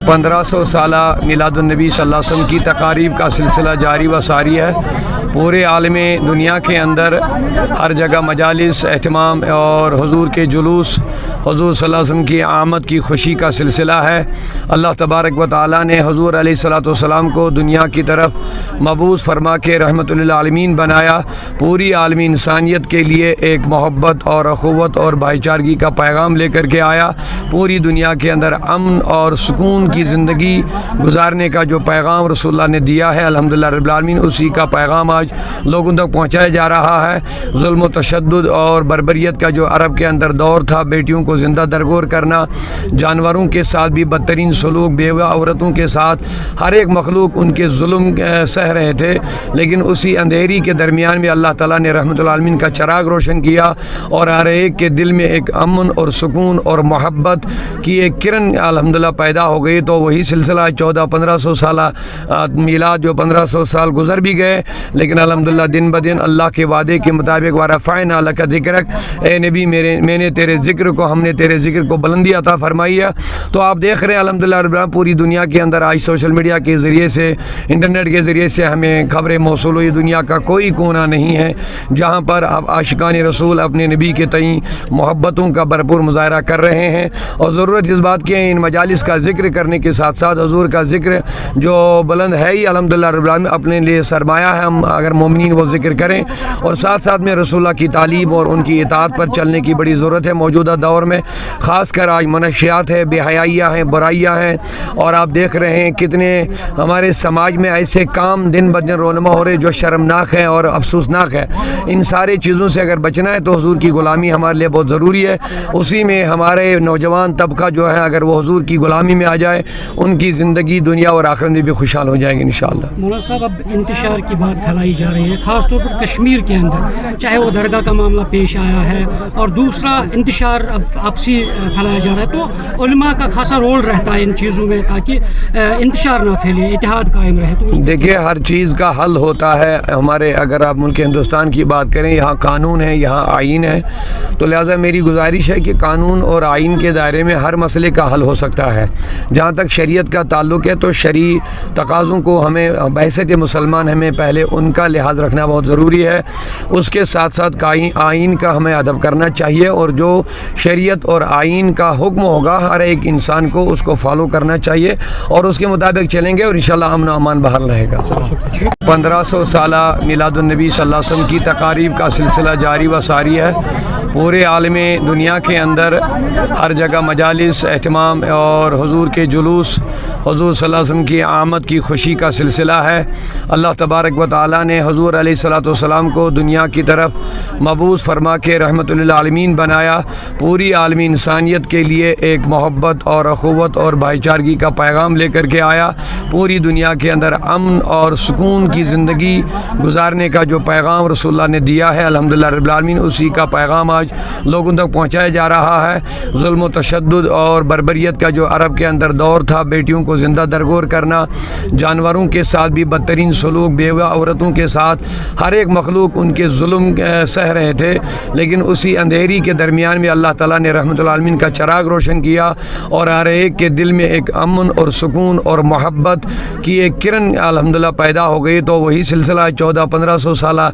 1500 سالہ میلاد النبی صلی اللہ علیہ وسلم کی تقاریب کا سلسلہ جاری و ساری ہے۔ پورے عالم دنیا کے اندر ہر جگہ مجالس اہتمام اور حضور کے جلوس، حضور صلی اللہ علیہ وسلم کی آمد کی خوشی کا سلسلہ ہے۔ اللہ تبارک و تعالیٰ نے حضور علیہ الصلوۃ والسلام کو دنیا کی طرف مبعوث فرما کے رحمت للعالمین بنایا۔ پوری عالمی انسانیت کے لیے ایک محبت اور اخوت اور بھائی چارگی کا پیغام لے کر کے آیا۔ پوری دنیا کے اندر امن اور سکون کی زندگی گزارنے کا جو پیغام رسول اللہ نے دیا ہے، الحمدللہ رب العالمین اسی کا پیغام آج لوگوں تک پہنچایا جا رہا ہے۔ ظلم و تشدد اور بربریت کا جو عرب کے اندر دور تھا، بیٹیوں کو زندہ درگور کرنا، جانوروں کے ساتھ بھی بدترین سلوک، بیوہ عورتوں کے ساتھ ہر ایک مخلوق ان کے ظلم سہ رہے تھے، لیکن اسی اندھیری کے درمیان میں اللہ تعالیٰ نے رحمت العالمین کا چراغ روشن کیا اور ہر ایک کے دل میں ایک امن اور سکون اور محبت کی ایک کرن الحمدللہ پیدا ہو گئی۔ تو وہی سلسلہ 1500 سالہ میلاد، جو 1500 سال گزر بھی گئے، لیکن الحمدللہ دن بدن اللہ کے وعدے کے مطابق وَرَفَعْنَا لَكَ ذِكْرَكَ، اے نبی میں نے تیرے ذکر کو، ہم نے تیرے ذکر کو بلندی عطا فرمائی ہے۔ تو آپ دیکھ رہے ہیں الحمدللہ رب العالمین پوری دنیا کے اندر آج سوشل میڈیا کے ذریعے سے، انٹرنیٹ کے ذریعے سے ہمیں خبریں موصول ہوئی۔ دنیا کا کوئی کونا نہیں ہے جہاں پر آپ عاشقان رسول اپنے نبی کے تئیں محبتوں کا بھرپور مظاہرہ کر رہے ہیں، اور ضرورت اس بات کی ہے ان مجالس کا ذکر کرنے کے ساتھ ساتھ حضور کا ذکر جو بلند ہے ہی الحمدللہ رب العالمین اپنے لیے سرمایہ ہے، ہم اگر مومنین وہ ذکر کریں، اور ساتھ ساتھ میں رسول اللہ کی تعلیم اور ان کی اطاعت پر چلنے کی بڑی ضرورت ہے موجودہ دور میں۔ خاص کر آج منشیات ہے، بے حیائیاں ہیں، برائیاں ہیں، اور آپ دیکھ رہے ہیں کتنے ہمارے سماج میں ایسے کام دن بدن رونما ہو رہے جو شرمناک ہیں اور افسوسناک ہے۔ ان سارے چیزوں سے اگر بچنا ہے تو حضور کی غلامی ہمارے لیے بہت ضروری ہے۔ اسی میں ہمارے نوجوان طبقہ جو ہے اگر وہ حضور کی غلامی میں آ جائے، ان کی زندگی دنیا اور آخرت میں بھی خوشحال ہو جائے گی انشاءاللہ۔ مولانا صاحب، اب انتشار کی بات پھیلائی جا رہی ہے، خاص طور پر کشمیر کے اندر، چاہے وہ درگاہ کا معاملہ پیش آیا ہے، اور دوسرا انتشار اب آپسی پھیلایا جا رہا ہے، تو علماء کا خاصا رول رہتا ہے ان چیزوں میں تاکہ انتشار نہ پھیلے، اتحاد قائم رہے۔ تو دیکھیے ہر چیز کا حل ہوتا ہے ہمارے، اگر آپ ملک ہندوستان کی بات کریں، یہاں قانون ہے، یہاں آئین ہے، تو لہٰذا میری گزارش ہے کہ قانون اور آئین کے دائرے میں ہر مسئلے کا حل ہو سکتا ہے۔ جہاں تک شریعت کا تعلق ہے تو شرعی تقاضوں کو ہمیں بحیثیت مسلمان ہمیں پہلے ان کا لحاظ رکھنا بہت ضروری ہے، اس کے ساتھ ساتھ آئین کا ہمیں ادب کرنا چاہیے، اور جو شریعت اور آئین کا حکم ہوگا ہر ایک انسان کو اس کو فالو کرنا چاہیے، اور اس کے مطابق چلیں گے اور انشاءاللہ امن و امان بحال رہے گا۔ 1500 سالہ میلاد النبی صلی اللہ علیہ وسلم کی تقاریب کا سلسلہ جاری و ساری ہے۔ پورے عالم دنیا کے اندر ہر جگہ مجالس اہتمام اور حضور کے جلوس، حضور صلی اللہ علیہ وسلم کی آمد کی خوشی کا سلسلہ ہے۔ اللہ تبارک و تعالیٰ نے حضور علیہ الصلوۃ والسلام کو دنیا کی طرف مبعوث فرما کے رحمت للعالمین بنایا۔ پوری عالمی انسانیت کے لیے ایک محبت اور اخوت اور بھائی چارگی کا پیغام لے کر کے آیا۔ پوری دنیا کے اندر امن اور سکون کی زندگی گزارنے کا جو پیغام رسول اللہ نے دیا ہے، الحمدللہ رب العالمین اسی کا پیغام آج لوگوں تک پہنچایا جا رہا ہے۔ ظلم و تشدد اور بربریت کا جو عرب کے اندر دور تھا، بیٹیوں کو زندہ درگور کرنا، جانوروں کے ساتھ بھی بدترین سلوک، بیوہ عورتوں کے ساتھ ہر ایک مخلوق ان کے ظلم سہ رہے تھے، لیکن اسی اندھیری کے درمیان میں اللہ تعالیٰ نے رحمت العالمین کا چراغ روشن کیا اور ہر ایک کے دل میں ایک امن اور سکون اور محبت کی ایک کرن الحمدللہ پیدا ہو گئی۔ تو وہی سلسلہ 1500 سالہ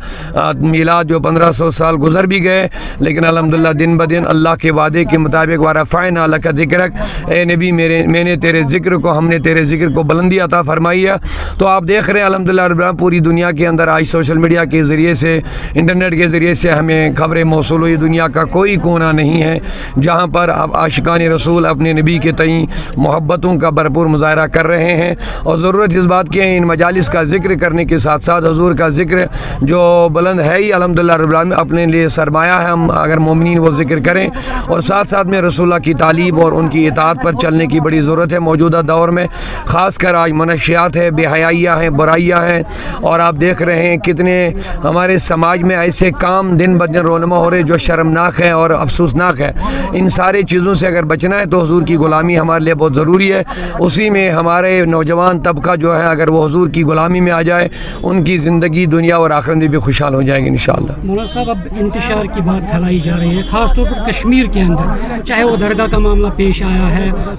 میلاد، جو 1500 سال گزر بھی گئے، لیکن الحمدللہ دن بدن اللہ کے وعدے کے مطابق وَرَفَعْنَا لَكَ ذِكْرَكَ، اے نبی میں نے تیرے ذکر کو، ہم نے تیرے ذکر کو بلندی عطا فرمائی ہے۔ تو آپ دیکھ رہے ہیں الحمدللہ رب العالمین پوری دنیا کے اندر آج سوشل میڈیا کے ذریعے سے، انٹرنیٹ کے ذریعے سے ہمیں خبریں موصول ہوئی۔ دنیا کا کوئی کونا نہیں ہے جہاں پر آپ عاشقان رسول اپنے نبی کے تئیں محبتوں کا بھرپور مظاہرہ کر رہے ہیں، اور ضرورت اس بات کی ہے ان مجالس کا ذکر کرنے کے ساتھ ساتھ حضور کا ذکر جو بلند ہے ہی الحمدللہ رب العالمین اپنے لیے سرمایہ ہے، ہم اگر مومنین وہ ذکر کریں، اور ساتھ ساتھ میں رسول اللہ کی تعلیم اور ان کی اطاعت پر چلنے کی بڑی ضرورت ہے موجودہ دور میں۔ خاص کر آج منشیات ہے، بے حیائیاں ہیں، برائیاں ہیں، اور آپ دیکھ رہے ہیں کتنے ہمارے سماج میں ایسے کام دن بدن رونما ہو رہے جو شرمناک ہیں اور افسوسناک ہے۔ ان سارے چیزوں سے اگر بچنا ہے تو حضور کی غلامی ہمارے لیے بہت ضروری ہے۔ اسی میں ہمارے نوجوان طبقہ جو ہے اگر وہ حضور کی غلامی میں آ جائے، ان کی زندگی دنیا اور آخرت میں بھی خوشحال ہو جائے گی انشاءاللہ۔ مولانا صاحب، اب انتشار کی بات پھیلائی جا رہی ہے، خاص طور پر کشمیر کے اندر، چاہے وہ درگاہ کا معاملہ پیش آیا ہے،